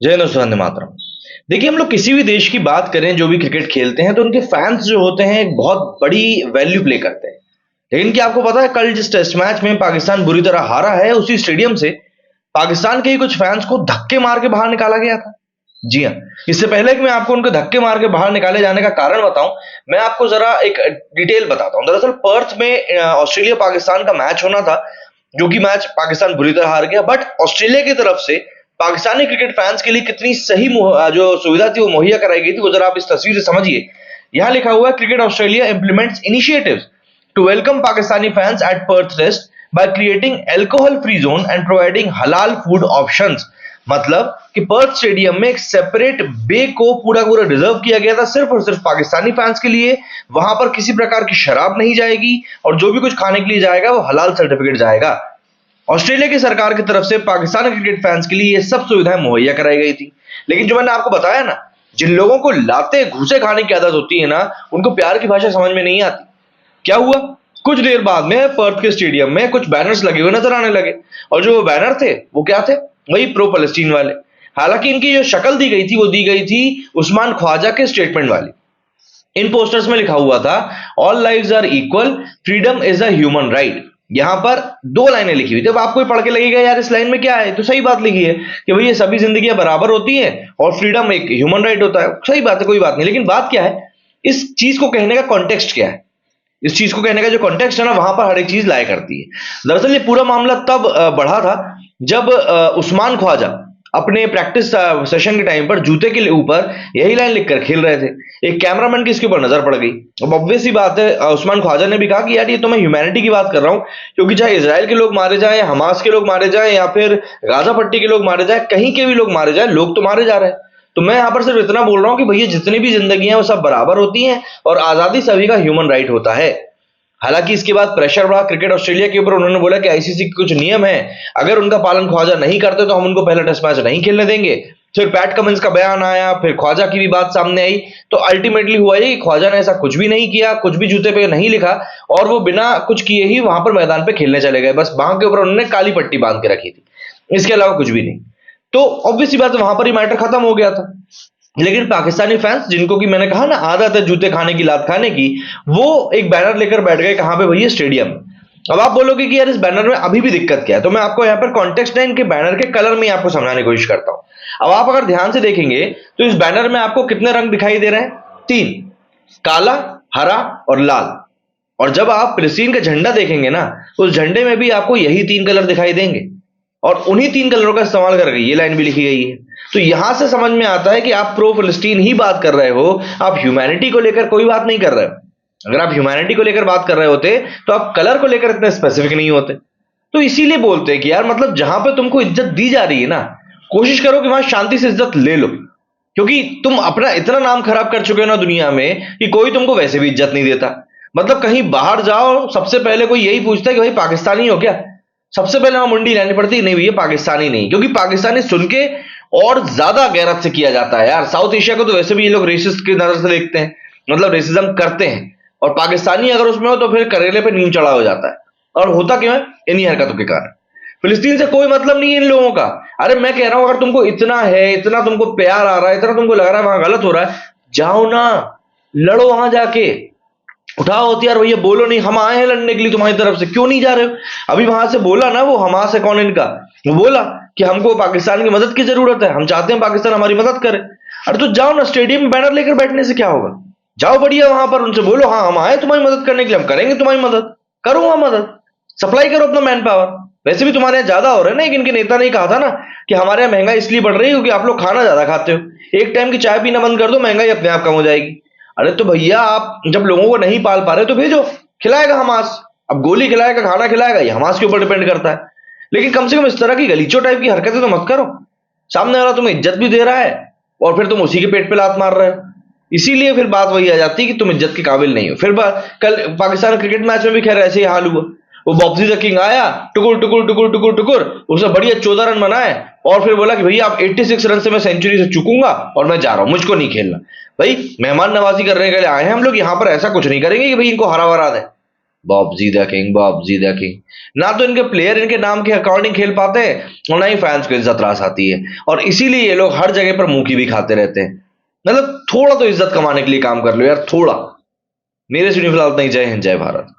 जय हिंद वंदे मातरम। देखिए, हम लोग किसी भी देश की बात करें जो भी क्रिकेट खेलते हैं तो उनके फैंस जो होते हैं एक बहुत बड़ी वैल्यू प्ले करते हैं। लेकिन क्या आपको पता है कल जिस टेस्ट मैच में पाकिस्तान बुरी तरह हारा है उसी स्टेडियम से पाकिस्तान के ही कुछ फैंस को धक्के मार के बाहर निकाला गया था। जी हाँ। इससे पहले कि मैं आपको उनको धक्के मार के बाहर निकाले जाने का कारण बताऊं, मैं आपको जरा एक डिटेल बताता हूं। दरअसल पर्थ में ऑस्ट्रेलिया पाकिस्तान का मैच होना था, जो कि मैच पाकिस्तान बुरी तरह हार गया। बट ऑस्ट्रेलिया की तरफ से पाकिस्तानी क्रिकेट फैंस के लिए कितनी सही जो सुविधा थी वो मुहैया कराई गई थी, वो जरा आप इस तस्वीर से समझिए। यहां लिखा हुआ है, cricket Australia implements initiatives to welcome Pakistani fans at Perth test by creating alcohol free zone and providing halal food options। मतलब कि पर्थ स्टेडियम में एक सेपरेट बे को पूरा पूरा रिजर्व किया गया था सिर्फ और सिर्फ पाकिस्तानी फैंस के लिए। वहां पर किसी प्रकार की शराब नहीं जाएगी और जो भी कुछ खाने के लिए जाएगा वो हलाल सर्टिफिकेट जाएगा। ऑस्ट्रेलिया की सरकार की तरफ से पाकिस्तान क्रिकेट फैंस के लिए ये सब सुविधाएं मुहैया कराई गई थी। लेकिन जो मैंने आपको बताया ना, जिन लोगों को लाते घूसे खाने की आदत होती है ना, उनको प्यार की भाषा समझ में नहीं आती। क्या हुआ, कुछ देर बाद में पर्थ के स्टेडियम में कुछ बैनर्स लगे हुए नजर आने लगे, और जो वो बैनर थे वो क्या थे, वही प्रो पैलेस्टीन वाले। हालांकि इनकी जो शक्ल दी गई थी वो दी गई थी उस्मान ख्वाजा के स्टेटमेंट वाली। इन पोस्टर्स में लिखा हुआ था, all lives are equal, freedom is a human right. यहां पर दो लाइनें लिखी हुई थी। अब आपको पढ़ के लगेगा यार इस लाइन में क्या है, तो सही बात लिखी है कि भाई ये सभी जिंदगियां बराबर होती हैं और फ्रीडम एक ह्यूमन राइट होता है। सही बात है, कोई बात नहीं। लेकिन बात क्या है, इस चीज को कहने का कॉन्टेक्स्ट क्या है, इस चीज को कहने का जो कॉन्टेक्स्ट है ना, वहां पर हर एक चीज लाया करती है। दरअसल ये पूरा मामला तब बढ़ा था जब उस्मान ख्वाजा अपने प्रैक्टिस सेशन के टाइम पर जूते के ऊपर यही लाइन लिखकर खेल रहे थे। एक कैमरामैन की इसके ऊपर नजर पड़ गई। अब ऑब्वियस सी बात है, उस्मान ख्वाजा ने भी कहा कि यार ये तो मैं ह्यूमैनिटी की बात कर रहा हूं, क्योंकि चाहे इसराइल के लोग मारे जाए, हमास के लोग मारे जाए, या फिर गाजा पट्टी के लोग मारे जाए, कहीं के भी लोग मारे जाए, लोग तो मारे जा रहे हैं। तो मैं यहां पर सिर्फ इतना बोल रहा हूं कि भैया जितनी भी जिंदगी है वो सब बराबर होती हैं और आजादी सभी का ह्यूमन राइट होता है। हालांकि इसके बाद प्रेशर बढ़ा क्रिकेट ऑस्ट्रेलिया के ऊपर। उन्होंने बोला कि आईसीसी के कुछ नियम है, अगर उनका पालन ख्वाजा नहीं करते तो हम उनको पहला टेस्ट मैच नहीं खेलने देंगे। फिर पैट कमिंस का बयान आया, फिर ख्वाजा की भी बात सामने आई। तो अल्टीमेटली हुआ ये कि ख्वाजा ने ऐसा कुछ भी नहीं किया, कुछ भी जूते पे नहीं लिखा, और वो बिना कुछ किए ही वहां पर मैदान पे खेलने चले गए। बस बांह के ऊपर उन्होंने काली पट्टी बांध के रखी थी, इसके अलावा कुछ भी नहीं। तो ऑब्वियस सी बात है, वहां पर ही मैटर खत्म हो गया था। लेकिन पाकिस्तानी फैंस, जिनको कि मैंने कहा ना आदत है जूते खाने की, लात खाने की, वो एक बैनर लेकर बैठ गए। कहां पे भैया, स्टेडियम। अब आप बोलोगे कि यार इस बैनर में अभी भी दिक्कत क्या है, तो मैं आपको यहाँ पर कॉन्टेक्स्ट है इनके बैनर के कलर में आपको समझाने की कोशिश करता हूं। अब आप अगर ध्यान से देखेंगे तो इस बैनर में आपको कितने रंग दिखाई दे रहे हैं, तीन, काला, हरा और लाल। और जब आप फिलिस्तीन का झंडा देखेंगे ना, उस झंडे में भी आपको यही तीन कलर दिखाई देंगे, और उन्हीं तीन कलरों का इस्तेमाल करके ये लाइन भी लिखी गई है। तो यहां से समझ में आता है कि आप प्रो फिलिस्तीन ही बात कर रहे हो, आप ह्यूमैनिटी को लेकर कोई बात नहीं कर रहे हो। अगर आप ह्यूमैनिटी को लेकर बात कर रहे होते तो आप कलर को लेकर इतने स्पेसिफिक नहीं होते। तो इसीलिए बोलते हैं कि यार मतलब जहां पे तुमको इज्जत दी जा रही है ना, कोशिश करो कि वहां शांति से इज्जत ले लो, क्योंकि तुम अपना इतना नाम खराब कर चुके हो ना दुनिया में कि कोई तुमको वैसे भी इज्जत नहीं देता। मतलब कहीं बाहर जाओ, सबसे पहले कोई यही पूछता है कि भाई पाकिस्तानी हो क्या, सबसे पहले वहां मुंडी लानी पड़ती है, नहीं भैया पाकिस्तानी नहीं, क्योंकि पाकिस्तानी सुन के और ज्यादा गैरत से किया जाता है। यार साउथ एशिया को तो वैसे भी ये लोग रेसिस्ट की नजर से देखते हैं, मतलब रेसिज्म करते हैं, और पाकिस्तानी अगर उसमें हो तो फिर करेले पे नीम चढ़ा हो जाता है। और होता क्यों है, इन्हीं हरकतों के कारण। फिलिस्तीन से कोई मतलब नहीं है इन लोगों का। अरे मैं कह रहा हूं, अगर तुमको इतना है, इतना तुमको प्यार आ रहा है, इतना तुमको लग रहा है वहां गलत हो रहा है, जाओ ना, लड़ो वहां जाके, उठाओ हथियार भैया, बोलो नहीं हम आए हैं लड़ने के लिए तुम्हारी तरफ से, क्यों नहीं जा रहे हो। अभी वहां से बोला ना वो हमास है कौन इनका, वो बोला कि हमको पाकिस्तान की मदद की जरूरत है, हम चाहते हैं पाकिस्तान हमारी मदद करे। अरे तो जाओ ना, स्टेडियम में बैनर लेकर बैठने से क्या होगा, जाओ बढ़िया वहां पर उनसे बोलो हाँ हम आए तुम्हारी मदद करने के लिए, हम करेंगे तुम्हारी मदद, करो वहां मदद, सप्लाई करो अपना मैन पावर। वैसे भी तुम्हारे यहाँ ज्यादा हो रहा है ना, एक इनके नेता ने कहा था ना कि हमारे यहाँ महंगाई इसलिए बढ़ रही है क्योंकि आप लोग खाना ज्यादा खाते हो, एक टाइम की चाय पीना बंद कर दो, महंगाई अपने आप कम हो जाएगी। अरे तो भैया आप जब लोगों को नहीं पाल पा रहे तो भेजो, खिलाएगा हमास। अब गोली खिलाएगा, खाना खिलाएगा, ये हमास के ऊपर डिपेंड करता है। लेकिन कम से कम इस तरह की गलीचो टाइप की हरकतें तो मत करो। सामने वाला तुम्हें इज्जत भी दे रहा है और फिर तुम उसी के पेट पे लात मार रहे हो। इसीलिए फिर बात वही आ जाती है कि तुम इज्जत के काबिल नहीं हो। फिर कल पाकिस्तान क्रिकेट मैच में भी खैर ऐसे ही हाल हुआ। वो बॉब्जी द किंग आया, टुकुर टुकुर टुकुर टुकुर टुकुर, उसने बढ़िया 14 रन बनाए और फिर बोला कि भैया आप 86 रन से मैं सेंचुरी से चूकूंगा और मैं जा रहा हूं, मुझको नहीं खेलना। भाई मेहमान नवाजी करने के लिए आए हैं हम लोग, यहां पर ऐसा कुछ नहीं करेंगे कि भाई इनको हरा भरा दे। Bob ji the king, Bob ji the king. ना तो इनके प्लेयर इनके नाम के अकॉर्डिंग खेल पाते हैं और ना ही फैंस को इज्जत रास आती है, और इसीलिए ये लोग हर जगह पर मुंह की भी खाते रहते हैं। मतलब थोड़ा तो इज्जत कमाने के लिए काम कर लो यार, थोड़ा। मेरे से फिलहाल नहीं। जय हिंद, जय भारत।